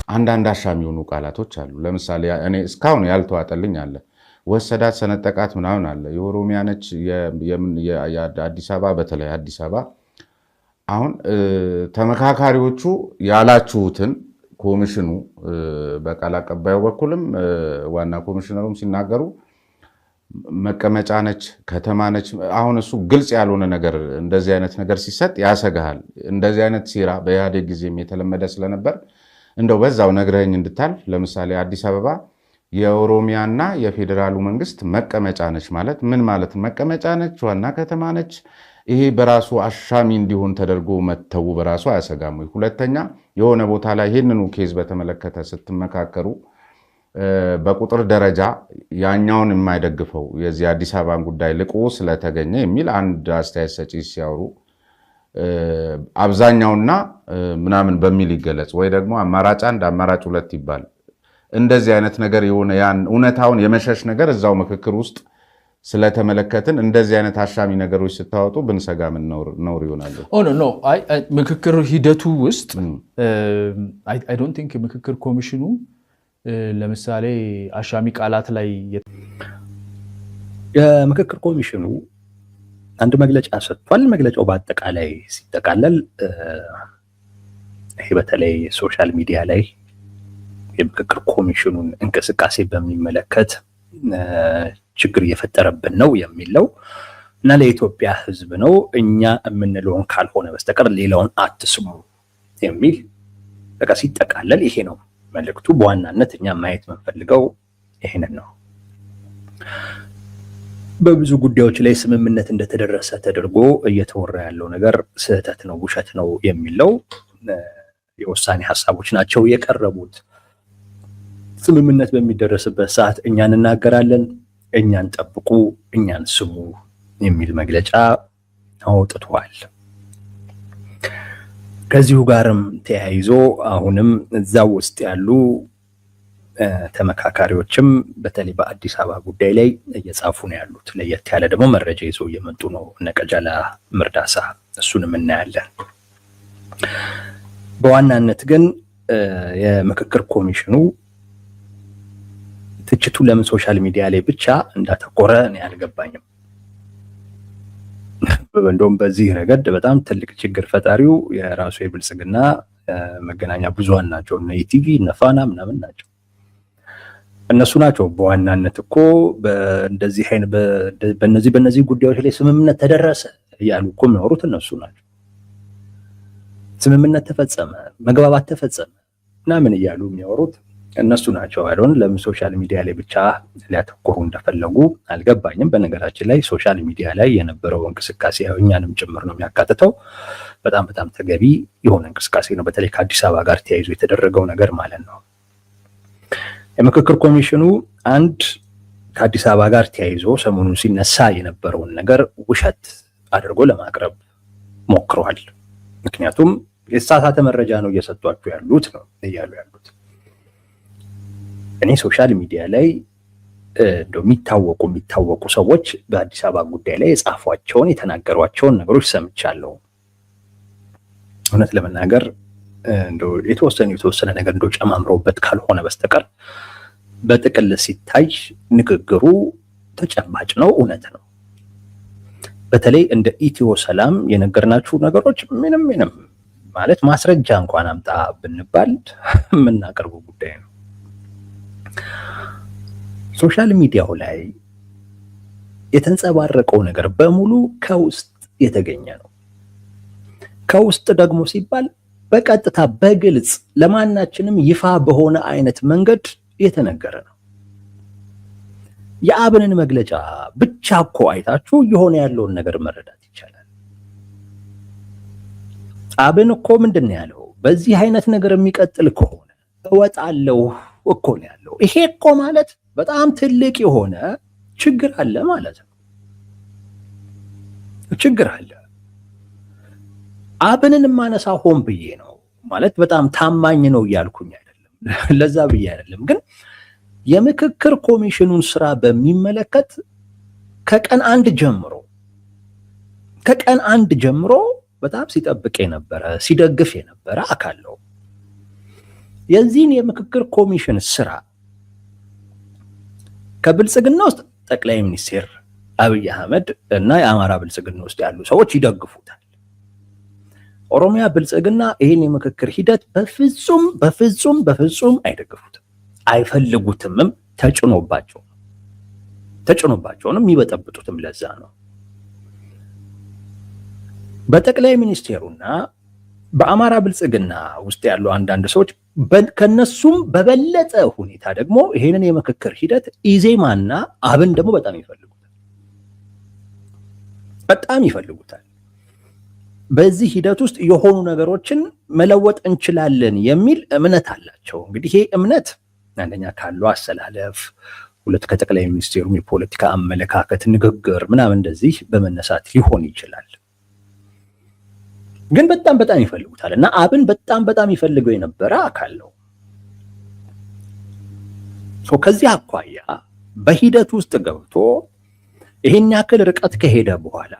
አንዳንድ አሻሚ የሆኑ ቃላቶች አሉ። ለምሳሌ እኔ እስካሁን ያልተዋጠልኝ አለ ወሰዳት ሰነጠቃት ምናምን አለ። የኦሮሚያ ነች የአዲስ አበባ በተለይ አዲስ አበባ አሁን ተመካካሪዎቹ ያላችሁትን ኮሚሽኑ በቃል አቀባዩ በኩልም ዋና ኮሚሽነሩም ሲናገሩ መቀመጫ ነች ከተማ ነች። አሁን እሱ ግልጽ ያልሆነ ነገር እንደዚህ አይነት ነገር ሲሰጥ ያሰጋሃል። እንደዚህ አይነት ሴራ በኢህአዴግ ጊዜም የተለመደ ስለነበር እንደው በዛው ነግረኝ እንድታልፍ። ለምሳሌ አዲስ አበባ የኦሮሚያና የፌዴራሉ መንግስት መቀመጫ ነች ማለት ምን ማለት ነው? መቀመጫ ነች፣ ዋና ከተማ ነች። ይሄ በራሱ አሻሚ እንዲሆን ተደርጎ መተው በራሱ አያሰጋም ወይ? ሁለተኛ የሆነ ቦታ ላይ ይህንኑ ኬዝ በተመለከተ ስትመካከሩ በቁጥር ደረጃ ያኛውን የማይደግፈው የዚህ አዲስ አበባን ጉዳይ ልቆ ስለተገኘ የሚል አንድ አስተያየት ሰጪ ሲያወሩ አብዛኛውና ምናምን በሚል ይገለጽ ወይ ደግሞ አማራጭ አንድ አማራጭ ሁለት ይባል። እንደዚህ አይነት ነገር የሆነ ያን እውነታውን የመሸሽ ነገር እዛው ምክክር ውስጥ ስለተመለከትን እንደዚህ አይነት አሻሚ ነገሮች ስታወጡ ብንሰጋ ምን ነውር ይሆናል? ኖ ምክክር ሂደቱ ውስጥ አይ ዶንት ቲንክ ምክክር ኮሚሽኑ ለምሳሌ አሻሚ ቃላት ላይ የምክክር ኮሚሽኑ አንድ መግለጫ ሰጥቷል። መግለጫው በአጠቃላይ ሲጠቃለል ይሄ በተለይ ሶሻል ሚዲያ ላይ የምክክር ኮሚሽኑን እንቅስቃሴ በሚመለከት ችግር እየፈጠረብን ነው የሚለው እና ለኢትዮጵያ ሕዝብ ነው እኛ የምንለውን ካልሆነ በስተቀር ሌላውን አትስሙ የሚል በቃ ሲጠቃለል ይሄ ነው መልእክቱ። በዋናነት እኛ ማየት የምንፈልገው ይሄንን ነው። በብዙ ጉዳዮች ላይ ስምምነት እንደተደረሰ ተደርጎ እየተወራ ያለው ነገር ስህተት ነው፣ ውሸት ነው የሚለው የውሳኔ ሀሳቦች ናቸው የቀረቡት። ስምምነት በሚደረስበት ሰዓት እኛ እንናገራለን፣ እኛን ጠብቁ፣ እኛን ስሙ የሚል መግለጫ አውጥቷል። ከዚሁ ጋርም ተያይዞ አሁንም እዛው ውስጥ ያሉ ተመካካሪዎችም በተለይ በአዲስ አበባ ጉዳይ ላይ እየጻፉ ነው ያሉት። ለየት ያለ ደግሞ መረጃ ይዞ እየመጡ ነው እነ ቀጀላ መርዳሳ፣ እሱንም እናያለን። በዋናነት ግን የምክክር ኮሚሽኑ ትችቱ ለምን ሶሻል ሚዲያ ላይ ብቻ እንዳተኮረ እኔ አልገባኝም። እንደውም በዚህ ረገድ በጣም ትልቅ ችግር ፈጣሪው የራሱ የብልጽግና መገናኛ ብዙሃን ናቸው። እነ ኢቲቪ እነ ፋና ምናምን ናቸው። እነሱ ናቸው በዋናነት እኮ በእነዚህ ጉዳዮች ላይ ስምምነት ተደረሰ እያሉ እኮ የሚያወሩት እነሱ ናቸው። ስምምነት ተፈጸመ፣ መግባባት ተፈጸመ ምናምን እያሉ የሚያወሩት እነሱ ናቸው። አይዶን ለምን ሶሻል ሚዲያ ላይ ብቻ ሊያተኮሩ እንደፈለጉ አልገባኝም። በነገራችን ላይ ሶሻል ሚዲያ ላይ የነበረው እንቅስቃሴ እኛንም ጭምር ነው የሚያካትተው። በጣም ተገቢ የሆነ እንቅስቃሴ ነው። በተለይ ከአዲስ አበባ ጋር ተያይዞ የተደረገው ነገር ማለት ነው። የምክክር ኮሚሽኑ አንድ ከአዲስ አበባ ጋር ተያይዞ ሰሞኑን ሲነሳ የነበረውን ነገር ውሸት አድርጎ ለማቅረብ ሞክሯል። ምክንያቱም የተሳሳተ መረጃ ነው እየሰጧችሁ ያሉት ነው እያሉ ያሉት። እኔ ሶሻል ሚዲያ ላይ እንደው የሚታወቁ ሰዎች በአዲስ አበባ ጉዳይ ላይ የጻፏቸውን የተናገሯቸውን ነገሮች ሰምቻለሁ። እውነት ለመናገር እንደው የተወሰነ ነገር እንደው ጨማምረውበት ካልሆነ በስተቀር በጥቅል ሲታይ ንግግሩ ተጨባጭ ነው፣ እውነት ነው። በተለይ እንደ ኢትዮ ሰላም የነገርናችሁ ነገሮች ምንም ማለት ማስረጃ እንኳን አምጣ ብንባል የምናቀርበው ጉዳይ ነው። ሶሻል ሚዲያው ላይ የተንጸባረቀው ነገር በሙሉ ከውስጥ የተገኘ ነው። ከውስጥ ደግሞ ሲባል በቀጥታ በግልጽ ለማናችንም ይፋ በሆነ አይነት መንገድ የተነገረ ነው። የአብንን መግለጫ ብቻ እኮ አይታችሁ የሆነ ያለውን ነገር መረዳት ይቻላል። አብን እኮ ምንድን ነው ያለው? በዚህ አይነት ነገር የሚቀጥል ከሆነ እወጣለሁ እኮ ነው ያለው። ይሄ እኮ ማለት በጣም ትልቅ የሆነ ችግር አለ ማለት ነው። ችግር አለ። አብንን ማነሳ ሆን ብዬ ነው ማለት በጣም ታማኝ ነው እያልኩኝ አይደለም፣ ለዛ ብዬ አይደለም። ግን የምክክር ኮሚሽኑን ስራ በሚመለከት ከቀን አንድ ጀምሮ በጣም ሲጠብቅ የነበረ ሲደግፍ የነበረ አካል ነው። የዚህን የምክክር ኮሚሽን ስራ ከብልጽግና ውስጥ ጠቅላይ ሚኒስትር አብይ አህመድ እና የአማራ ብልጽግና ውስጥ ያሉ ሰዎች ይደግፉታል። ኦሮሚያ ብልጽግና ይህን የምክክር ሂደት በፍጹም አይደግፉትም፣ አይፈልጉትምም። ተጭኖባቸውንም የሚበጠብጡትም ለዛ ነው። በጠቅላይ ሚኒስቴሩና በአማራ ብልጽግና ውስጥ ያሉ አንዳንድ ሰዎች ከነሱም በበለጠ ሁኔታ ደግሞ ይሄንን የምክክር ሂደት ኢዜማና አብን ደግሞ በጣም ይፈልጉታል። በዚህ ሂደት ውስጥ የሆኑ ነገሮችን መለወጥ እንችላለን የሚል እምነት አላቸው። እንግዲህ ይሄ እምነት አንደኛ ካለው አሰላለፍ፣ ሁለት ከጠቅላይ ሚኒስቴሩ የፖለቲካ አመለካከት፣ ንግግር ምናምን እንደዚህ በመነሳት ሊሆን ይችላል። ግን በጣም ይፈልጉታል እና አብን በጣም ይፈልገው የነበረ አካል ነው። ከዚህ አኳያ በሂደት ውስጥ ገብቶ ይሄን ያክል ርቀት ከሄደ በኋላ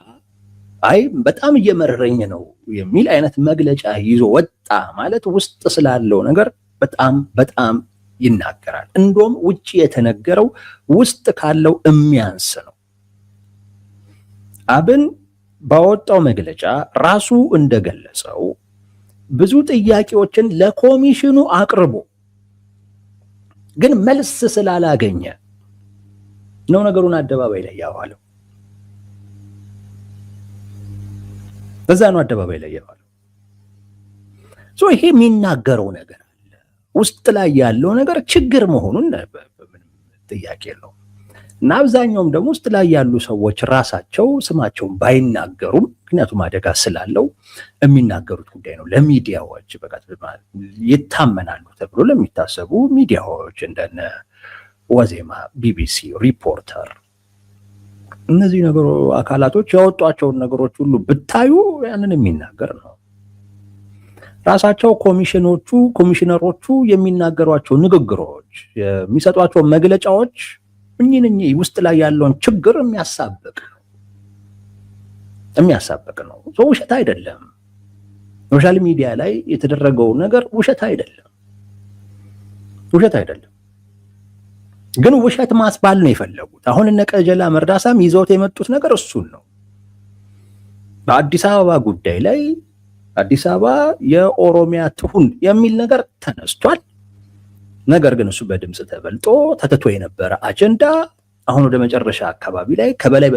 አይ በጣም እየመረረኝ ነው የሚል አይነት መግለጫ ይዞ ወጣ ማለት ውስጥ ስላለው ነገር በጣም ይናገራል። እንደውም ውጭ የተነገረው ውስጥ ካለው የሚያንስ ነው። አብን ባወጣው መግለጫ ራሱ እንደገለጸው ብዙ ጥያቄዎችን ለኮሚሽኑ አቅርቦ ግን መልስ ስላላገኘ ነው ነገሩን አደባባይ ላይ ያዋለው። በዛ ነው አደባባይ ላይ ያዋለው። ይሄ የሚናገረው ነገር አለ። ውስጥ ላይ ያለው ነገር ችግር መሆኑን ምንም ጥያቄ የለውም። እና አብዛኛውም ደግሞ ውስጥ ላይ ያሉ ሰዎች ራሳቸው ስማቸውን ባይናገሩም ምክንያቱም አደጋ ስላለው የሚናገሩት ጉዳይ ነው። ለሚዲያዎች ይታመናሉ ተብሎ ለሚታሰቡ ሚዲያዎች እንደነ ወዜማ፣ ቢቢሲ፣ ሪፖርተር እነዚህ አካላቶች ያወጧቸውን ነገሮች ሁሉ ብታዩ ያንን የሚናገር ነው። ራሳቸው ኮሚሽነሮቹ የሚናገሯቸው ንግግሮች፣ የሚሰጧቸው መግለጫዎች እኚህ ውስጥ ላይ ያለውን ችግር የሚያሳብቅ ነው። ውሸት አይደለም። ሶሻል ሚዲያ ላይ የተደረገው ነገር ውሸት አይደለም። ግን ውሸት ማስባል ነው የፈለጉት። አሁን እነ ቀጀላ መርዳሳም ይዘውት የመጡት ነገር እሱን ነው። በአዲስ አበባ ጉዳይ ላይ አዲስ አበባ የኦሮሚያ ትሁን የሚል ነገር ተነስቷል። ነገር ግን እሱ በድምፅ ተበልጦ ተትቶ የነበረ አጀንዳ አሁን ወደ መጨረሻ አካባቢ ላይ ከበላይ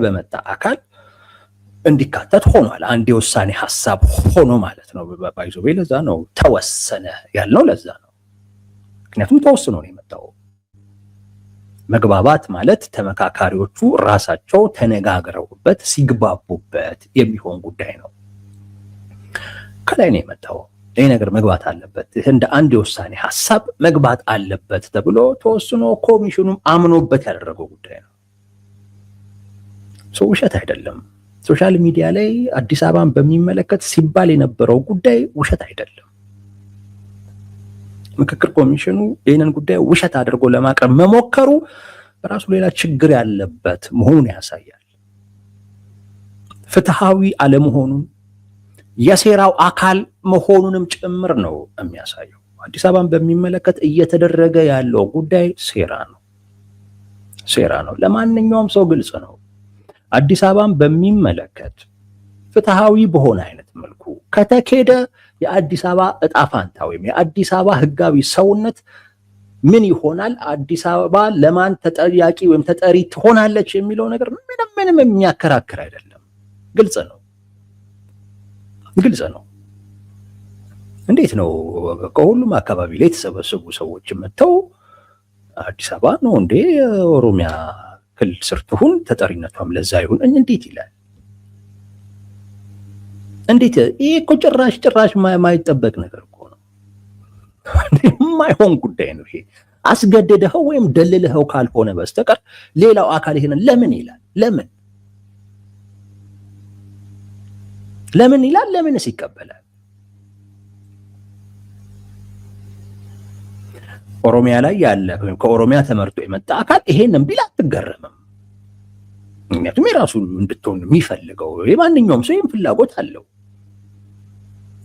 በመጣ አካል እንዲካተት ሆኗል። አንድ የውሳኔ ሀሳብ ሆኖ ማለት ነው። ባይዞቤ ለዛ ነው ተወሰነ ያልነው፣ ለዛ ነው። ምክንያቱም ተወስኖ ነው የመጣው። መግባባት ማለት ተመካካሪዎቹ ራሳቸው ተነጋግረውበት ሲግባቡበት የሚሆን ጉዳይ ነው። ከላይ ነው የመጣው። ይህ ነገር መግባት አለበት፣ እንደ አንድ የውሳኔ ሀሳብ መግባት አለበት ተብሎ ተወስኖ ኮሚሽኑም አምኖበት ያደረገው ጉዳይ ነው። ውሸት አይደለም። ሶሻል ሚዲያ ላይ አዲስ አበባን በሚመለከት ሲባል የነበረው ጉዳይ ውሸት አይደለም። ምክክር ኮሚሽኑ ይህንን ጉዳይ ውሸት አድርጎ ለማቅረብ መሞከሩ በራሱ ሌላ ችግር ያለበት መሆኑን ያሳያል። ፍትሃዊ አለመሆኑን የሴራው አካል መሆኑንም ጭምር ነው የሚያሳየው። አዲስ አበባን በሚመለከት እየተደረገ ያለው ጉዳይ ሴራ ነው። ለማንኛውም ሰው ግልጽ ነው። አዲስ አበባን በሚመለከት ፍትሃዊ በሆነ አይነት መልኩ ከተኬደ የአዲስ አበባ እጣ ፋንታ ወይም የአዲስ አበባ ህጋዊ ሰውነት ምን ይሆናል፣ አዲስ አበባ ለማን ተጠያቂ ወይም ተጠሪ ትሆናለች የሚለው ነገር ምንም የሚያከራክር አይደለም። ግልጽ ነው። እንዴት ነው ከሁሉም አካባቢ ላይ የተሰበሰቡ ሰዎች መጥተው አዲስ አበባ ነው እንዴ የኦሮሚያ ክልል ስር ትሁን ተጠሪነቷም ለዛ ይሁን እንዴት ይላል? እንዴት? ይሄ እኮ ጭራሽ ማይጠበቅ ነገር እኮ ነው። የማይሆን ጉዳይ ነው ይሄ። አስገደደኸው ወይም ደልልኸው ካልሆነ በስተቀር ሌላው አካል ይሄንን ለምን ይላል? ለምን ይላል? ለምንስ ይቀበላል? ኦሮሚያ ላይ ያለ ወይም ከኦሮሚያ ተመርጦ የመጣ አካል ይሄንን ቢል አትገረምም። ምክንያቱም የራሱ እንድትሆን የሚፈልገው የማንኛውም ሰው ይህን ፍላጎት አለው።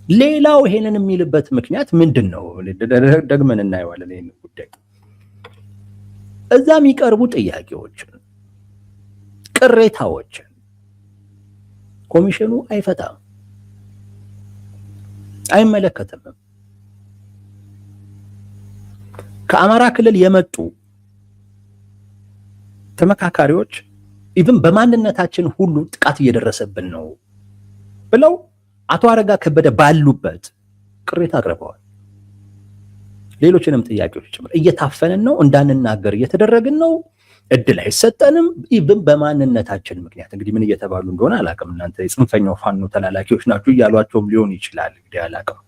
ሌላው ይሄንን የሚልበት ምክንያት ምንድን ነው? ደግመን እናየዋለን ይሄን ጉዳይ። እዛ የሚቀርቡ ጥያቄዎችን፣ ቅሬታዎችን ኮሚሽኑ አይፈታም፣ አይመለከትም። ከአማራ ክልል የመጡ ተመካካሪዎች ኢቭን በማንነታችን ሁሉ ጥቃት እየደረሰብን ነው ብለው አቶ አረጋ ከበደ ባሉበት ቅሬታ አቅርበዋል። ሌሎችንም ጥያቄዎች ጭምር እየታፈንን ነው፣ እንዳንናገር እየተደረግን ነው፣ እድል አይሰጠንም። ኢቭን በማንነታችን ምክንያት እንግዲህ ምን እየተባሉ እንደሆነ አላውቅም። እናንተ የጽንፈኛው ፋኖ ተላላኪዎች ናችሁ እያሏቸውም ሊሆን ይችላል። እንግዲህ አላውቅም።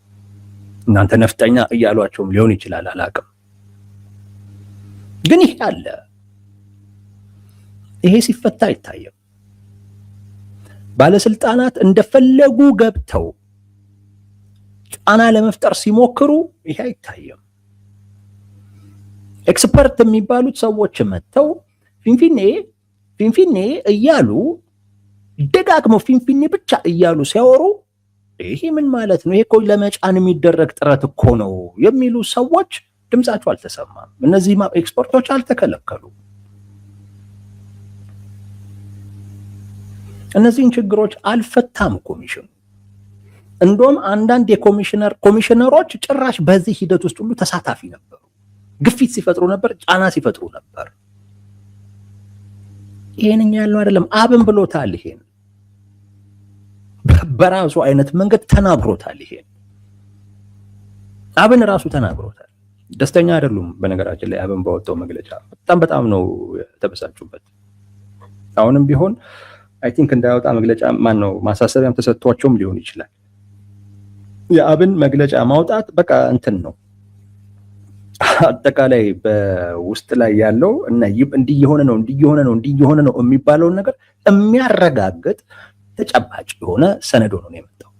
እናንተ ነፍጠኛ እያሏቸውም ሊሆን ይችላል። አላውቅም። ግን ይሄ አለ። ይሄ ሲፈታ አይታየም። ባለስልጣናት እንደፈለጉ ገብተው ጫና ለመፍጠር ሲሞክሩ ይሄ አይታየም። ኤክስፐርት የሚባሉት ሰዎች መጥተው ፊንፊኔ እያሉ ደጋግመው ፊንፊኔ ብቻ እያሉ ሲያወሩ ይሄ ምን ማለት ነው? ይሄ እኮ ለመጫን የሚደረግ ጥረት እኮ ነው የሚሉ ሰዎች ድምጻቸው አልተሰማም። እነዚህ ኤክስፐርቶች አልተከለከሉም። እነዚህን ችግሮች አልፈታም ኮሚሽኑ። እንደውም አንዳንድ ኮሚሽነሮች ጭራሽ በዚህ ሂደት ውስጥ ሁሉ ተሳታፊ ነበሩ። ግፊት ሲፈጥሩ ነበር፣ ጫና ሲፈጥሩ ነበር። ይሄን እኛ ያልነው አይደለም፣ አብን ብሎታል። ይሄን በራሱ አይነት መንገድ ተናግሮታል። ይሄን አብን ራሱ ተናግሮታል። ደስተኛ አይደሉም። በነገራችን ላይ አብን ባወጣው መግለጫ በጣም ነው የተበሳጩበት። አሁንም ቢሆን አይ ቲንክ እንዳያወጣ መግለጫ ማሳሰቢያም ተሰጥቷቸውም ሊሆን ይችላል። የአብን መግለጫ ማውጣት በቃ እንትን ነው። አጠቃላይ በውስጥ ላይ ያለው እና እንዲህ የሆነ ነው የሚባለውን ነገር የሚያረጋግጥ ተጨባጭ የሆነ ሰነድ ሆኖ ነው የመጣው።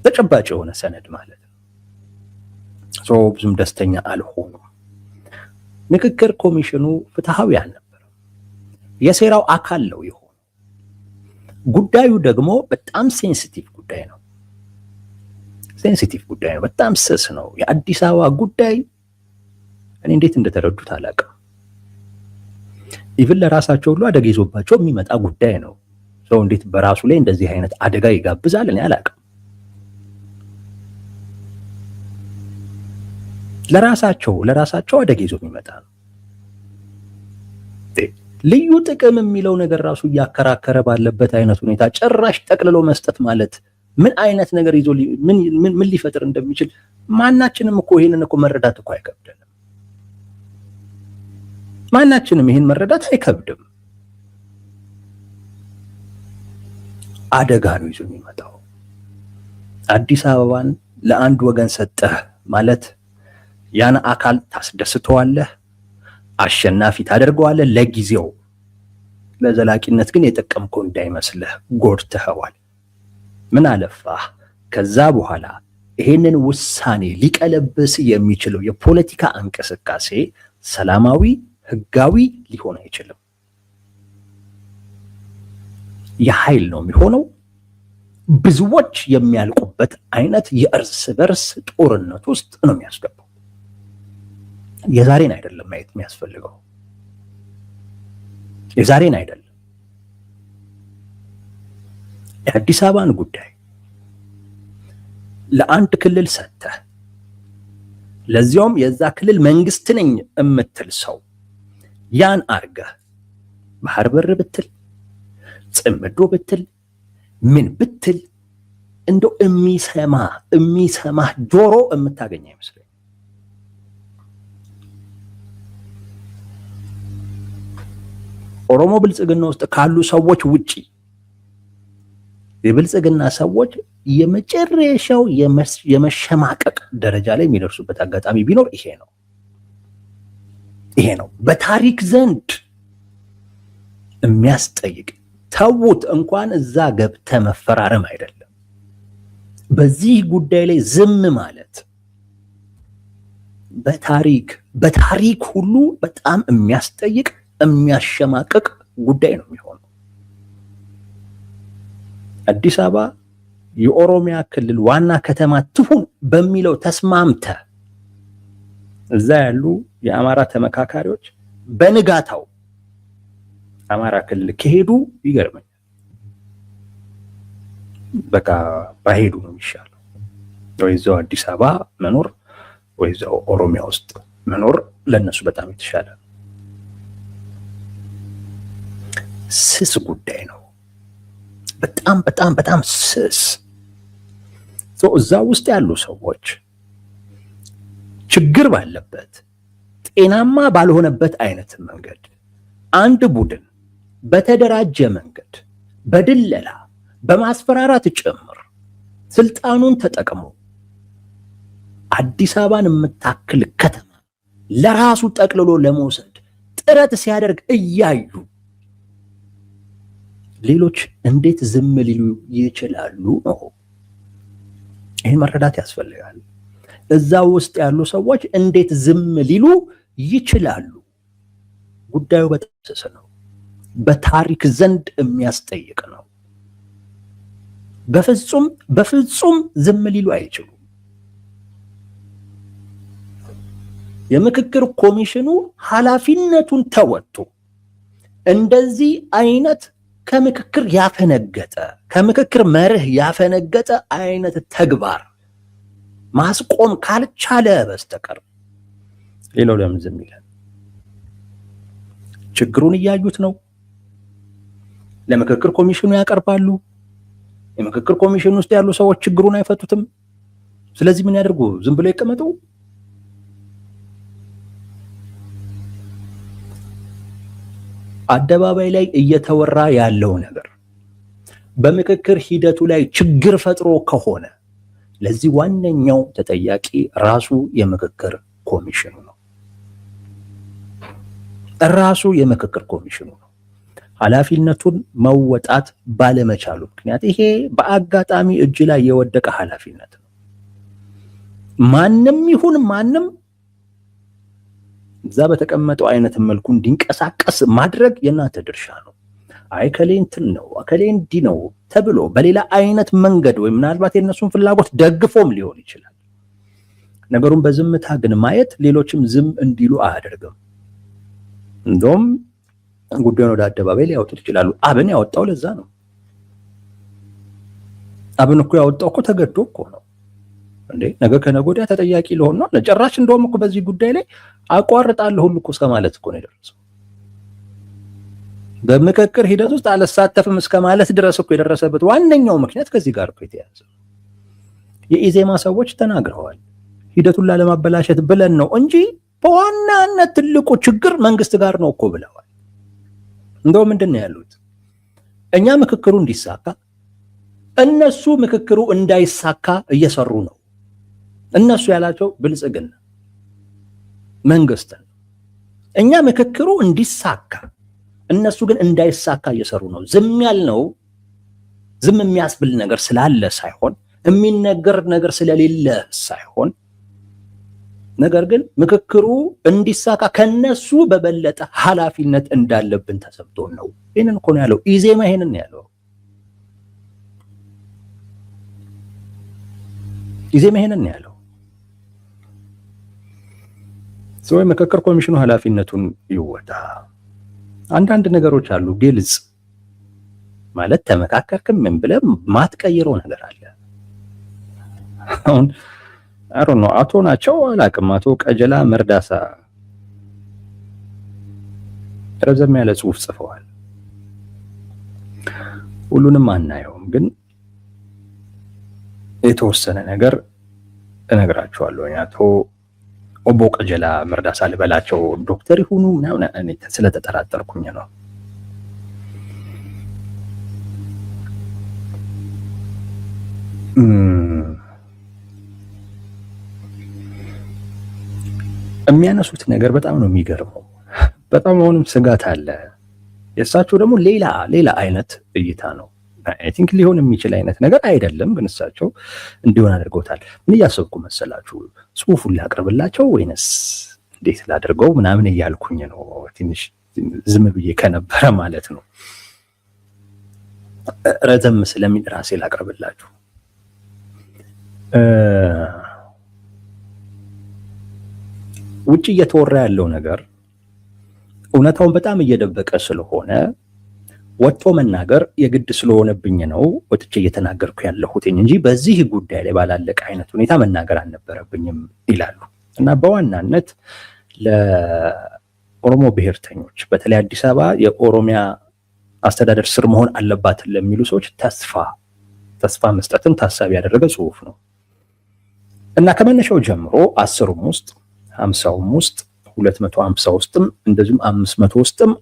ተጨባጭ የሆነ ሰነድ ማለት ነው። ብዙም ደስተኛ አልሆኑም። ምክክር ኮሚሽኑ ፍትሃዊ አልነበረም። የሴራው አካል ነው የሆነው። ጉዳዩ ደግሞ በጣም ሴንሲቲቭ ጉዳይ ነው። በጣም ስስ ነው። የአዲስ አበባ ጉዳይ እኔ እንዴት እንደተረዱት አላውቅም። ኢቭን ለራሳቸው ሁሉ አደጋ ይዞባቸው የሚመጣ ጉዳይ ነው። ሰው እንዴት በራሱ ላይ እንደዚህ አይነት አደጋ ይጋብዛል? እኔ አላውቅም። ለራሳቸው አደጋ ይዞ የሚመጣ ነው። ልዩ ጥቅም የሚለው ነገር ራሱ እያከራከረ ባለበት አይነት ሁኔታ ጭራሽ ጠቅልሎ መስጠት ማለት ምን አይነት ነገር ይዞ ምን ሊፈጥር እንደሚችል ማናችንም እኮ ይሄንን እኮ መረዳት እኮ አይከብድም። ማናችንም ይሄን መረዳት አይከብድም። አደጋ ነው ይዞ የሚመጣው። አዲስ አበባን ለአንድ ወገን ሰጠህ ማለት ያን አካል ታስደስተዋለህ፣ አሸናፊ ታደርገዋለህ ለጊዜው። ለዘላቂነት ግን የጠቀምከው እንዳይመስልህ ጎድተኸዋል። ምን አለፋህ ከዛ በኋላ ይሄንን ውሳኔ ሊቀለብስ የሚችለው የፖለቲካ እንቅስቃሴ ሰላማዊ፣ ህጋዊ ሊሆን አይችልም። የኃይል ነው የሚሆነው። ብዙዎች የሚያልቁበት አይነት የእርስ በርስ ጦርነት ውስጥ ነው የሚያስገባው። የዛሬን አይደለም ማየት የሚያስፈልገው፣ የዛሬን አይደለም። የአዲስ አበባን ጉዳይ ለአንድ ክልል ሰጥተህ ለዚያውም የዛ ክልል መንግስት ነኝ የምትል ሰው ያን አርገህ ባህር በር ብትል ጽምዶ ብትል ምን ብትል እንደው የሚሰማ ጆሮ የምታገኝ አይመስለኝ። ኦሮሞ ብልጽግና ውስጥ ካሉ ሰዎች ውጪ የብልጽግና ሰዎች የመጨረሻው የመሸማቀቅ ደረጃ ላይ የሚደርሱበት አጋጣሚ ቢኖር ይሄ ነው። በታሪክ ዘንድ የሚያስጠይቅ ተውት፣ እንኳን እዛ ገብተ መፈራረም አይደለም፣ በዚህ ጉዳይ ላይ ዝም ማለት በታሪክ ሁሉ በጣም የሚያስጠይቅ የሚያሸማቅቅ ጉዳይ ነው የሚሆነው። አዲስ አበባ የኦሮሚያ ክልል ዋና ከተማ ትሁን በሚለው ተስማምተ እዛ ያሉ የአማራ ተመካካሪዎች በንጋታው አማራ ክልል ከሄዱ ይገርመኛል። በቃ ባሄዱ ነው የሚሻለው። ወይ እዛው አዲስ አበባ መኖር ወይ እዛው ኦሮሚያ ውስጥ መኖር ለነሱ በጣም የተሻለ ነው። ስስ ጉዳይ ነው። በጣም በጣም በጣም ስስ። እዛ ውስጥ ያሉ ሰዎች ችግር ባለበት ጤናማ ባልሆነበት አይነት መንገድ አንድ ቡድን በተደራጀ መንገድ በድለላ በማስፈራራት ጭምር ስልጣኑን ተጠቅሞ አዲስ አበባን የምታክል ከተማ ለራሱ ጠቅልሎ ለመውሰድ ጥረት ሲያደርግ እያዩ ሌሎች እንዴት ዝም ሊሉ ይችላሉ ነው። ይህን መረዳት ያስፈልጋል። እዛ ውስጥ ያሉ ሰዎች እንዴት ዝም ሊሉ ይችላሉ? ጉዳዩ በጣም ስስ ነው። በታሪክ ዘንድ የሚያስጠይቅ ነው። በፍጹም በፍጹም ዝም ሊሉ አይችሉም። የምክክር ኮሚሽኑ ኃላፊነቱን ተወጥቶ እንደዚህ አይነት ከምክክር ያፈነገጠ ከምክክር መርህ ያፈነገጠ አይነት ተግባር ማስቆም ካልቻለ በስተቀር ሌላው ለምን ዝም ይላል? ችግሩን እያዩት ነው። ለምክክር ኮሚሽኑ ያቀርባሉ። የምክክር ኮሚሽኑ ውስጥ ያሉ ሰዎች ችግሩን አይፈቱትም። ስለዚህ ምን ያደርጉ? ዝም ብለው ይቀመጡ? አደባባይ ላይ እየተወራ ያለው ነገር በምክክር ሂደቱ ላይ ችግር ፈጥሮ ከሆነ ለዚህ ዋነኛው ተጠያቂ ራሱ የምክክር ኮሚሽኑ ነው። ራሱ የምክክር ኮሚሽኑ ነው። ኃላፊነቱን መወጣት ባለመቻሉ ምክንያት ይሄ በአጋጣሚ እጅ ላይ የወደቀ ኃላፊነት ነው። ማንም ይሁን ማንም እዛ በተቀመጠው አይነት መልኩ እንዲንቀሳቀስ ማድረግ የእናንተ ድርሻ ነው። አይ ከሌ እንትን ነው ከሌ እንዲህ ነው ተብሎ በሌላ አይነት መንገድ ወይ ምናልባት የእነሱን ፍላጎት ደግፎም ሊሆን ይችላል። ነገሩን በዝምታ ግን ማየት ሌሎችም ዝም እንዲሉ አያደርግም። እንደውም ጉዳዩን ወደ አደባባይ ሊያወጡት ይችላሉ። አብን ያወጣው ለዛ ነው። አብን እኮ ያወጣው እኮ ተገዶ እኮ ነው እንዴ። ነገ ከነገ ወዲያ ተጠያቂ ሊሆን ነው። ለጭራሽ እንደውም እኮ በዚህ ጉዳይ ላይ አቋርጣለሁ ሁሉ እኮ እስከማለት እኮ ነው የደረሰው። በምክክር ሂደት ውስጥ አልሳተፍም እስከማለት ድረስ እኮ የደረሰበት ዋነኛው ምክንያት ከዚህ ጋር እኮ የተያዘ። የኢዜማ ሰዎች ተናግረዋል። ሂደቱን ላለማበላሸት ብለን ነው እንጂ በዋናነት ትልቁ ችግር መንግስት ጋር ነው እኮ ብለዋል። እንደው ምንድን ነው ያሉት? እኛ ምክክሩ እንዲሳካ እነሱ ምክክሩ እንዳይሳካ እየሰሩ ነው። እነሱ ያላቸው ብልጽግና መንግስትን፣ እኛ ምክክሩ እንዲሳካ እነሱ ግን እንዳይሳካ እየሰሩ ነው። ዝም ያልነው ዝም የሚያስብል ነገር ስላለ ሳይሆን የሚነገር ነገር ስለሌለ ሳይሆን ነገር ግን ምክክሩ እንዲሳካ ከነሱ በበለጠ ኃላፊነት እንዳለብን ተሰምቶን ነው። ይሄንን እኮ ነው ያለው ኢዜማ። ይሄንን ነው ያለው ኢዜማ። ይሄንን ነው ያለው። ሰው የምክክር ኮሚሽኑ ኃላፊነቱን ይወጣ። አንዳንድ ነገሮች አሉ ግልጽ ማለት ተመካከርክም ምን ብለህ ማትቀይረው ነገር አለ። አሁን ነው አቶ ናቸው አላቅም አቶ ቀጀላ መርዳሳ ረዘም ያለ ጽሁፍ ጽፈዋል። ሁሉንም አናየውም፣ ግን የተወሰነ ነገር እነግራቸዋለሁ። አቶ ኦቦ ቀጀላ መርዳሳ ልበላቸው ዶክተር ይሁኑ ምናምን እኔ ስለተጠራጠርኩኝ ነው። የሚያነሱት ነገር በጣም ነው የሚገርመው። በጣም አሁንም ስጋት አለ። የእሳቸው ደግሞ ሌላ አይነት እይታ ነው። አይ ቲንክ ሊሆን የሚችል አይነት ነገር አይደለም፣ ግን እሳቸው እንዲሆን አድርገውታል። ምን እያሰብኩ መሰላችሁ? ጽሁፉን ላቅርብላቸው ወይንስ እንዴት ላድርገው ምናምን እያልኩኝ ነው። ትንሽ ዝም ብዬ ከነበረ ማለት ነው። ረዘም ስለሚል ራሴ ላቅርብላችሁ። ውጭ እየተወራ ያለው ነገር እውነታውን በጣም እየደበቀ ስለሆነ ወጥቶ መናገር የግድ ስለሆነብኝ ነው ወጥቼ እየተናገርኩ ያለሁት እንጂ በዚህ ጉዳይ ላይ ባላለቀ አይነት ሁኔታ መናገር አልነበረብኝም ይላሉ። እና በዋናነት ለኦሮሞ ብሔርተኞች በተለይ አዲስ አበባ የኦሮሚያ አስተዳደር ስር መሆን አለባት ለሚሉ ሰዎች ተስፋ መስጠትን ታሳቢ ያደረገ ጽሁፍ ነው እና ከመነሻው ጀምሮ 10ም ውስጥ 50ም ውስጥ 250 ውስጥም እንደዚሁም 500 ውስጥም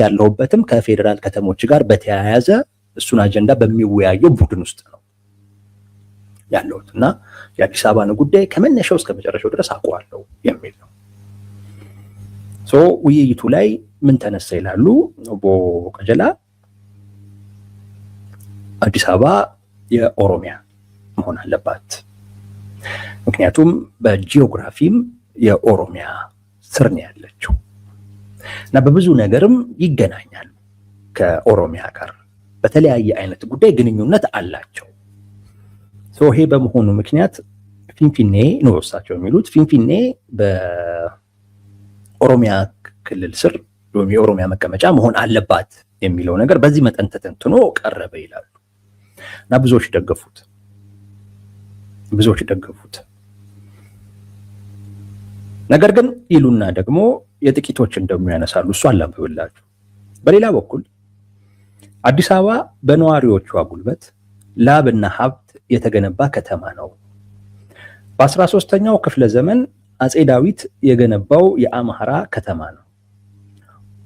ያለሁበትም ከፌዴራል ከተሞች ጋር በተያያዘ እሱን አጀንዳ በሚወያየው ቡድን ውስጥ ነው ያለሁት እና የአዲስ አበባን ጉዳይ ከመነሻው እስከ መጨረሻው ድረስ አውቀዋለሁ የሚል ነው። ውይይቱ ላይ ምን ተነሳ ይላሉ ኦቦ ቀጀላ። አዲስ አበባ የኦሮሚያ መሆን አለባት፣ ምክንያቱም በጂኦግራፊም የኦሮሚያ ስር ነው ያለችው እና በብዙ ነገርም ይገናኛሉ ከኦሮሚያ ጋር በተለያየ አይነት ጉዳይ ግንኙነት አላቸው። ይሄ በመሆኑ ምክንያት ፊንፊኔ ነው እሳቸው የሚሉት ፊንፊኔ በኦሮሚያ ክልል ስር ወይም የኦሮሚያ መቀመጫ መሆን አለባት የሚለው ነገር በዚህ መጠን ተተንትኖ ቀረበ ይላሉ እና ብዙዎች ደገፉት። ነገር ግን ይሉና ደግሞ የጥቂቶችን ደግሞ ያነሳሉ። እሱ አላምብላችሁ። በሌላ በኩል አዲስ አበባ በነዋሪዎቿ ጉልበት ላብና ሀብት የተገነባ ከተማ ነው። በ13ኛው ክፍለ ዘመን አጼ ዳዊት የገነባው የአማራ ከተማ ነው።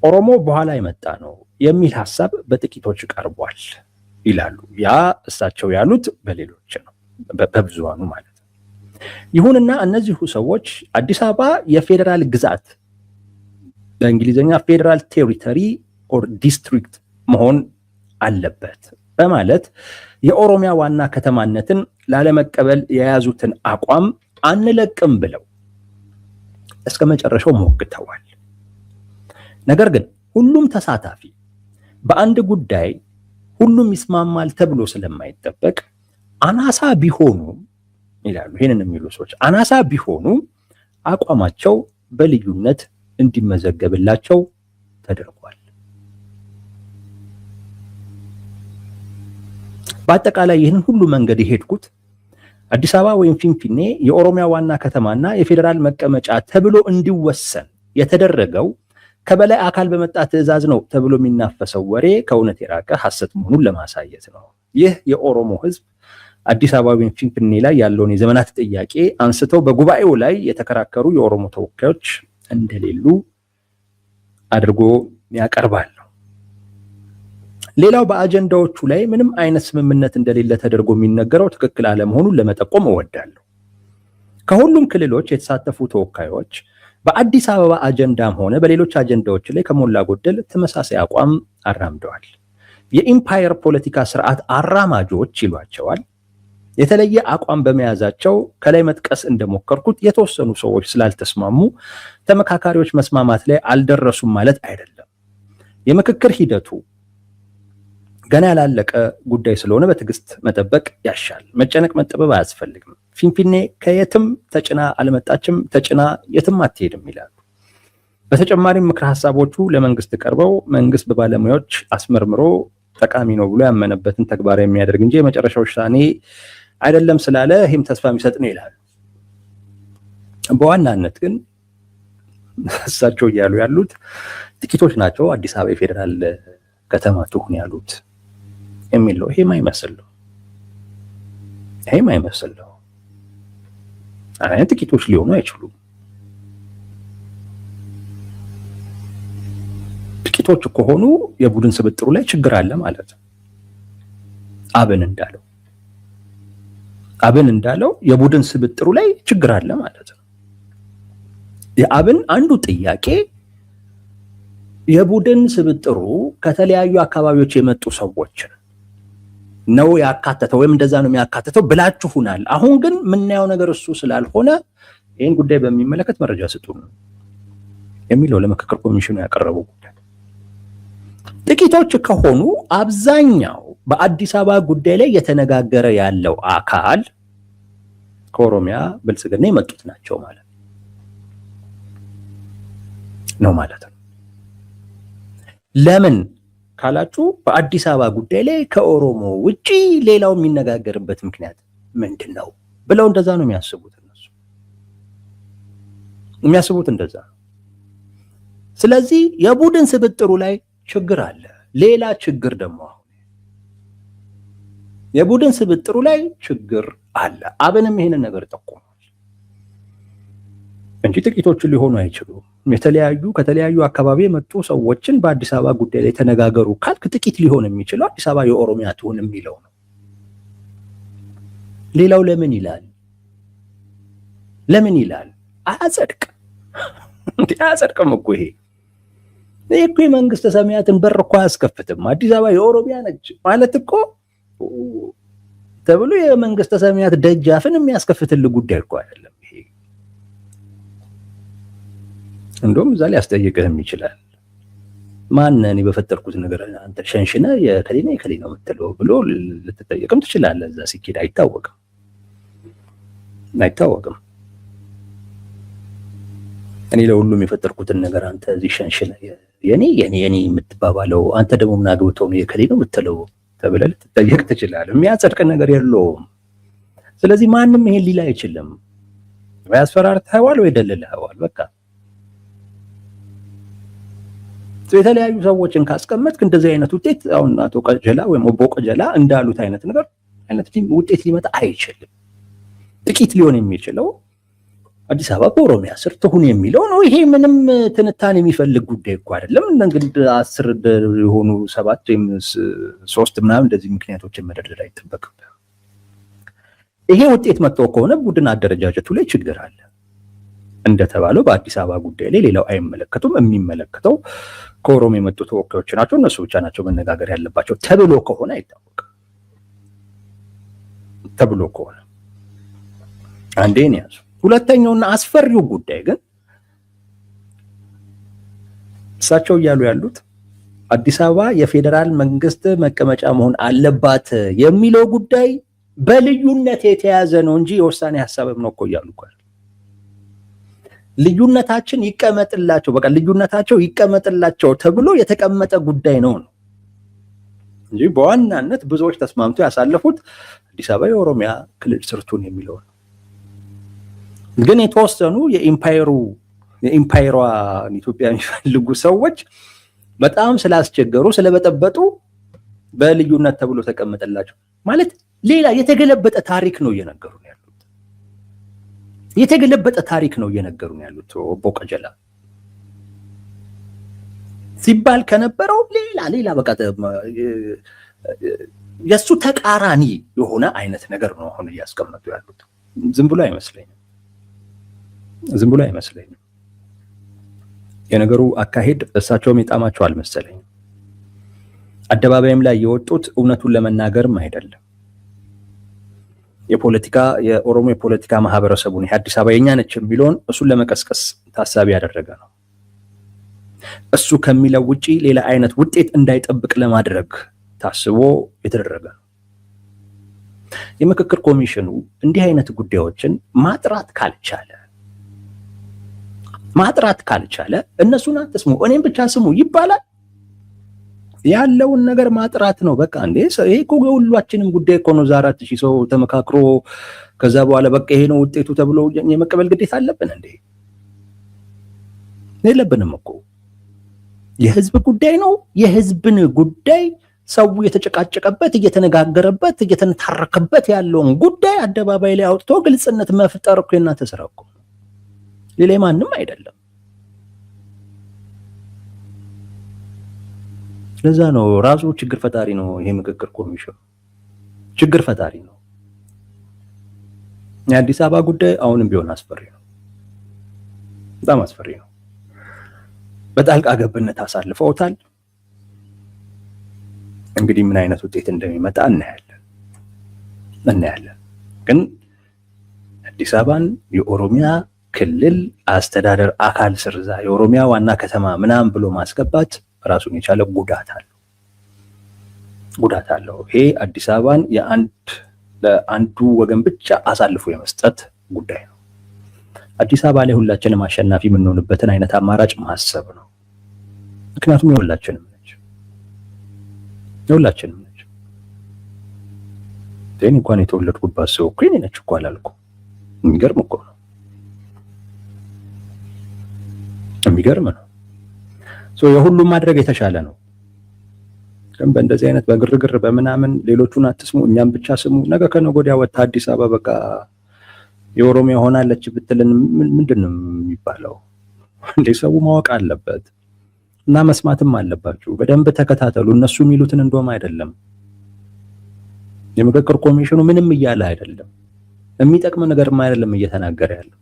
ኦሮሞ በኋላ የመጣ ነው የሚል ሐሳብ በጥቂቶች ቀርቧል ይላሉ። ያ እሳቸው ያሉት በሌሎች ነው፣ በብዙሃኑ ማለት ነው። ይሁንና እነዚሁ ሰዎች አዲስ አበባ የፌዴራል ግዛት በእንግሊዝኛ ፌዴራል ቴሪቶሪ ኦር ዲስትሪክት መሆን አለበት በማለት የኦሮሚያ ዋና ከተማነትን ላለመቀበል የያዙትን አቋም አንለቅም ብለው እስከ መጨረሻው ሞግተዋል። ነገር ግን ሁሉም ተሳታፊ በአንድ ጉዳይ ሁሉም ይስማማል ተብሎ ስለማይጠበቅ አናሳ ቢሆኑ ይላሉ ይሄንን የሚሉ ሰዎች አናሳ ቢሆኑ አቋማቸው በልዩነት እንዲመዘገብላቸው ተደርጓል። በአጠቃላይ ይህን ሁሉ መንገድ የሄድኩት አዲስ አበባ ወይም ፊንፊኔ የኦሮሚያ ዋና ከተማና የፌዴራል መቀመጫ ተብሎ እንዲወሰን የተደረገው ከበላይ አካል በመጣ ትዕዛዝ ነው ተብሎ የሚናፈሰው ወሬ ከእውነት የራቀ ሐሰት መሆኑን ለማሳየት ነው። ይህ የኦሮሞ ሕዝብ አዲስ አበባ ወይም ፊንፊኔ ላይ ያለውን የዘመናት ጥያቄ አንስተው በጉባኤው ላይ የተከራከሩ የኦሮሞ ተወካዮች እንደሌሉ አድርጎ ያቀርባል። ሌላው በአጀንዳዎቹ ላይ ምንም አይነት ስምምነት እንደሌለ ተደርጎ የሚነገረው ትክክል አለመሆኑን ለመጠቆም እወዳለሁ። ከሁሉም ክልሎች የተሳተፉ ተወካዮች በአዲስ አበባ አጀንዳም ሆነ በሌሎች አጀንዳዎች ላይ ከሞላ ጎደል ተመሳሳይ አቋም አራምደዋል። የኢምፓየር ፖለቲካ ስርዓት አራማጆች ይሏቸዋል። የተለየ አቋም በመያዛቸው ከላይ መጥቀስ እንደሞከርኩት የተወሰኑ ሰዎች ስላልተስማሙ ተመካካሪዎች መስማማት ላይ አልደረሱም ማለት አይደለም። የምክክር ሂደቱ ገና ያላለቀ ጉዳይ ስለሆነ በትዕግስት መጠበቅ ያሻል። መጨነቅ መጠበብ አያስፈልግም። ፊንፊኔ ከየትም ተጭና አልመጣችም፣ ተጭና የትም አትሄድም ይላሉ። በተጨማሪም ምክረ ሀሳቦቹ ለመንግስት ቀርበው መንግስት በባለሙያዎች አስመርምሮ ጠቃሚ ነው ብሎ ያመነበትን ተግባራዊ የሚያደርግ እንጂ የመጨረሻው ውሳኔ አይደለም ስላለ ይህም ተስፋ የሚሰጥ ነው ይላሉ። በዋናነት ግን እሳቸው እያሉ ያሉት ጥቂቶች ናቸው አዲስ አበባ የፌዴራል ከተማ ትሁን ያሉት የሚል ነው። ይሄም አይመስል ነው። ጥቂቶች ሊሆኑ አይችሉም። ጥቂቶች ከሆኑ የቡድን ስብጥሩ ላይ ችግር አለ ማለት ነው። አብን እንዳለው የቡድን ስብጥሩ ላይ ችግር አለ ማለት ነው። የአብን አንዱ ጥያቄ የቡድን ስብጥሩ ከተለያዩ አካባቢዎች የመጡ ሰዎችን ነው ያካተተው ወይም እንደዛ ነው የሚያካተተው ብላችሁናል። አሁን ግን የምናየው ነገር እሱ ስላልሆነ ይህን ጉዳይ በሚመለከት መረጃ ስጡን የሚለው ለምክክር ኮሚሽኑ ያቀረቡ ጉዳይ። ጥቂቶች ከሆኑ አብዛኛው በአዲስ አበባ ጉዳይ ላይ የተነጋገረ ያለው አካል ከኦሮሚያ ብልጽግና የመጡት ናቸው ማለት ነው ማለት ነው። ለምን ካላችሁ በአዲስ አበባ ጉዳይ ላይ ከኦሮሞ ውጪ ሌላው የሚነጋገርበት ምክንያት ምንድን ነው ብለው እንደዛ ነው የሚያስቡት። እነሱ የሚያስቡት እንደዛ ነው። ስለዚህ የቡድን ስብጥሩ ላይ ችግር አለ። ሌላ ችግር ደግሞ አሁን የቡድን ስብጥሩ ላይ ችግር አለ። አብንም ይሄንን ነገር ጠቁሟል እንጂ ጥቂቶቹ ሊሆኑ አይችሉም። ከተለያዩ አካባቢ የመጡ ሰዎችን በአዲስ አበባ ጉዳይ ላይ ተነጋገሩ ካልክ ጥቂት ሊሆን የሚችለው አዲስ አበባ የኦሮሚያ ትሁን የሚለው ነው። ሌላው ለምን ይላል? አያጸድቅም እኮ ይሄ እኮ የመንግስተ ሰማያትን በር እኮ አያስከፍትም። አዲስ አበባ የኦሮሚያ ነች ማለት እኮ ተብሎ የመንግስተ ሰማያት ደጃፍን የሚያስከፍትልህ ጉዳይ እኮ አይደለም ይሄ። እንደውም እዛ ላይ ያስጠይቅህም ይችላል። ማንን በፈጠርኩት ነገር አንተ ሸንሽነ የከሌ ነው የምትለው ብሎ ልትጠየቅም ትችላለህ። እዛ ሲኬድ አይታወቅም። እኔ ለሁሉም የፈጠርኩትን ነገር አንተ እዚህ ሸንሽነ የኔ የምትባባለው አንተ ደግሞ ምን አግብተው ነው የከሌ ነው የምትለው ተብለህ ልትጠየቅ ትችላለህ። የሚያጸድቅ ነገር የለውም። ስለዚህ ማንም ይሄን ሊል አይችልም። ወይ አስፈራርተኸዋል ወይ ደልለኸዋል። በቃ የተለያዩ ሰዎችን ካስቀመጥክ እንደዚህ አይነት ውጤት አሁን አቶ ቀጀላ ወይም ኦቦ ቀጀላ እንዳሉት አይነት ውጤት ሊመጣ አይችልም። ጥቂት ሊሆን የሚችለው አዲስ አበባ በኦሮሚያ ስር ትሁን የሚለው ነው። ይሄ ምንም ትንታኔ የሚፈልግ ጉዳይ እኮ አይደለም። እንግዲህ 10 የሆኑ 7 ወይም 3 ምናምን እንደዚህ ምክንያቶችን መደርደር አይጠበቅም። ይሄ ውጤት መጥቶ ከሆነ ቡድን አደረጃጀቱ ላይ ችግር አለ። እንደተባለው በአዲስ አበባ ጉዳይ ላይ ሌላው አይመለከቱም። የሚመለከተው ከኦሮሞ የመጡ ተወካዮች ናቸው፣ እነሱ ብቻ ናቸው መነጋገር ያለባቸው ተብሎ ከሆነ አይታወቅም። ተብሎ ከሆነ አንዴን ያዙ። ሁለተኛውና አስፈሪው ጉዳይ ግን እሳቸው እያሉ ያሉት አዲስ አበባ የፌዴራል መንግስት መቀመጫ መሆን አለባት የሚለው ጉዳይ በልዩነት የተያዘ ነው እንጂ የውሳኔ ሀሳብም ነው እኮ እያሉ እኮ ልዩነታችን ይቀመጥላቸው፣ በቃ ልዩነታቸው ይቀመጥላቸው ተብሎ የተቀመጠ ጉዳይ ነው እንጂ በዋናነት ብዙዎች ተስማምቶ ያሳለፉት አዲስ አበባ የኦሮሚያ ክልል ስርቱን የሚለው ነው። ግን የተወሰኑ የኢምፓየሯ ኢትዮጵያ የሚፈልጉ ሰዎች በጣም ስላስቸገሩ ስለበጠበጡ በልዩነት ተብሎ ተቀመጠላቸው ማለት ሌላ የተገለበጠ ታሪክ ነው እየነገሩ ነው ያሉት። ኦቦ ቀጀላ ሲባል ከነበረው ሌላ በቃ የሱ ተቃራኒ የሆነ አይነት ነገር ነው አሁን እያስቀመጡ ያሉት። ዝም ብሎ አይመስለኝም። የነገሩ አካሄድ እሳቸውም የጣማቸው አልመሰለኝም። አደባባይም ላይ የወጡት እውነቱን ለመናገርም አይደለም። የኦሮሞ የፖለቲካ ማህበረሰቡን አዲስ አበባ የኛ ነች የሚለውን እሱን ለመቀስቀስ ታሳቢ ያደረገ ነው። እሱ ከሚለው ውጪ ሌላ አይነት ውጤት እንዳይጠብቅ ለማድረግ ታስቦ የተደረገ ነው። የምክክር ኮሚሽኑ እንዲህ አይነት ጉዳዮችን ማጥራት ካልቻለ እነሱን አትስሙ እኔም ብቻ ስሙ ይባላል። ያለውን ነገር ማጥራት ነው በቃ። እንዴ ይሄ እኮ ሁላችንም ጉዳይ እኮ ነው። 4000 ሰው ተመካክሮ ከዛ በኋላ በቃ ይሄ ነው ውጤቱ ተብሎ የመቀበል ግዴታ አለብን እንዴ? የለብንም እኮ። የህዝብ ጉዳይ ነው። የህዝብን ጉዳይ ሰው የተጨቃጨቀበት እየተነጋገረበት እየተነታረከበት ያለውን ጉዳይ አደባባይ ላይ አውጥቶ ግልጽነት መፍጠር እኮ የእናንተ ስራ እኮ ሌላ ማንም አይደለም። ለዛ ነው ራሱ ችግር ፈጣሪ ነው። ይሄ ምክክር ኮሚሽን ችግር ፈጣሪ ነው። የአዲስ አበባ ጉዳይ አሁንም ቢሆን አስፈሪ ነው፣ በጣም አስፈሪ ነው። በጣልቃ ገብነት አሳልፈውታል። እንግዲህ ምን አይነት ውጤት እንደሚመጣ እናያለን። ግን አዲስ አበባን የኦሮሚያ ክልል አስተዳደር አካል ስር የኦሮሚያ ዋና ከተማ ምናምን ብሎ ማስገባት ራሱን የቻለ ጉዳት አለው። ይሄ አዲስ አበባን የአንድ ለአንዱ ወገን ብቻ አሳልፎ የመስጠት ጉዳይ ነው። አዲስ አበባ ላይ ሁላችንም አሸናፊ የምንሆንበትን አይነት አማራጭ ማሰብ ነው። ምክንያቱም የሁላችንም ነች። እኔ እንኳን የተወለድኩባት ሰው እኮ እኔ ነች እኮ አላልኩም። የሚገርም እኮ ነው። የሚገርም ነው። የሁሉም ማድረግ የተሻለ ነው። ግን በእንደዚህ አይነት በግርግር በምናምን ሌሎቹን አትስሙ እኛም ብቻ ስሙ። ነገ ከነገ ወዲያ ወጥታ አዲስ አበባ በቃ የኦሮሚያ ሆናለች ብትልን ምንድን ነው የሚባለው? እንዴ ሰው ማወቅ አለበት እና መስማትም አለባችሁ። በደንብ ተከታተሉ። እነሱ የሚሉትን እንደውም አይደለም። የምክክር ኮሚሽኑ ምንም እያለ አይደለም። የሚጠቅም ነገርም አይደለም እየተናገረ ያለው።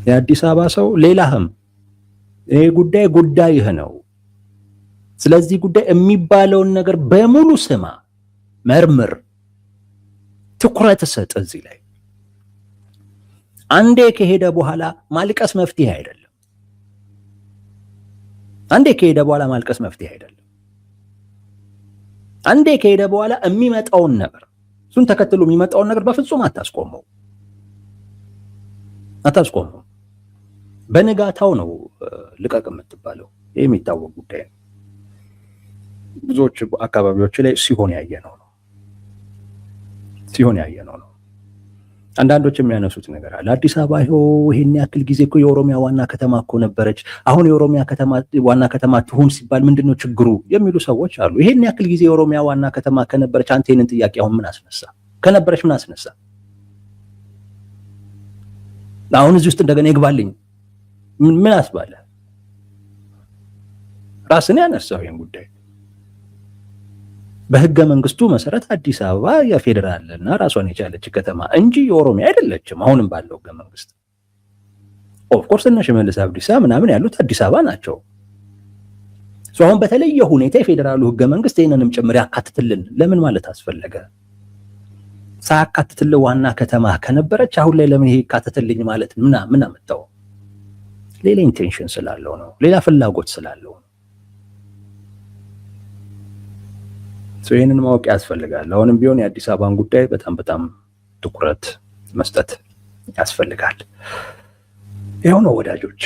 የአዲስ አበባ ሰው ሌላህም ይሄ ጉዳይህ ነው። ስለዚህ ጉዳይ የሚባለውን ነገር በሙሉ ስማ፣ መርምር፣ ትኩረት ሰጥ። እዚህ ላይ አንዴ ከሄደ በኋላ ማልቀስ መፍትሄ አይደለም። አንዴ ከሄደ በኋላ የሚመጣውን ነገር እሱን ተከትሎ የሚመጣውን ነገር በፍጹም አታስቆመው። በንጋታው ነው ልቀቅ የምትባለው። ይህ የሚታወቅ ጉዳይ ነው። ብዙዎች አካባቢዎች ላይ ሲሆን ያየነው ነው። አንዳንዶች የሚያነሱት ነገር አለ። አዲስ አበባ ይሄን ያክል ጊዜ እኮ የኦሮሚያ ዋና ከተማ እኮ ነበረች። አሁን የኦሮሚያ ዋና ከተማ ትሁን ሲባል ምንድነው ችግሩ የሚሉ ሰዎች አሉ። ይሄን ያክል ጊዜ የኦሮሚያ ዋና ከተማ ከነበረች አንተ ይሄንን ጥያቄ አሁን ምን አስነሳ? ከነበረች ምን አስነሳ? አሁን እዚህ ውስጥ እንደገና ይግባልኝ ምን አስባለ? ራስን ያነሳው ይሄን ጉዳይ በህገ መንግስቱ መሰረት አዲስ አበባ የፌዴራልና ራሷን የቻለች ከተማ እንጂ የኦሮሚያ አይደለችም። አሁንም ባለው ህገ መንግስት ኦፍ ኮርስ እነ ሽመልስ አብዲሳ ምናምን ያሉት አዲስ አበባ ናቸው። አሁን በተለየ ሁኔታ የፌዴራሉ ህገ መንግስት ይሄንንም ጭምር ያካትትልን ለምን ማለት አስፈለገ? ሳያካትትልን ዋና ከተማ ከነበረች አሁን ላይ ለምን ይሄ ያካትትልኝ ማለት ምን አመጣው? ሌላ ኢንቴንሽን ስላለው ነው። ሌላ ፍላጎት ስላለው ነው። ይህንን ማወቅ ያስፈልጋል። አሁንም ቢሆን የአዲስ አበባን ጉዳይ በጣም ትኩረት መስጠት ያስፈልጋል። ይኸው ነው ወዳጆች።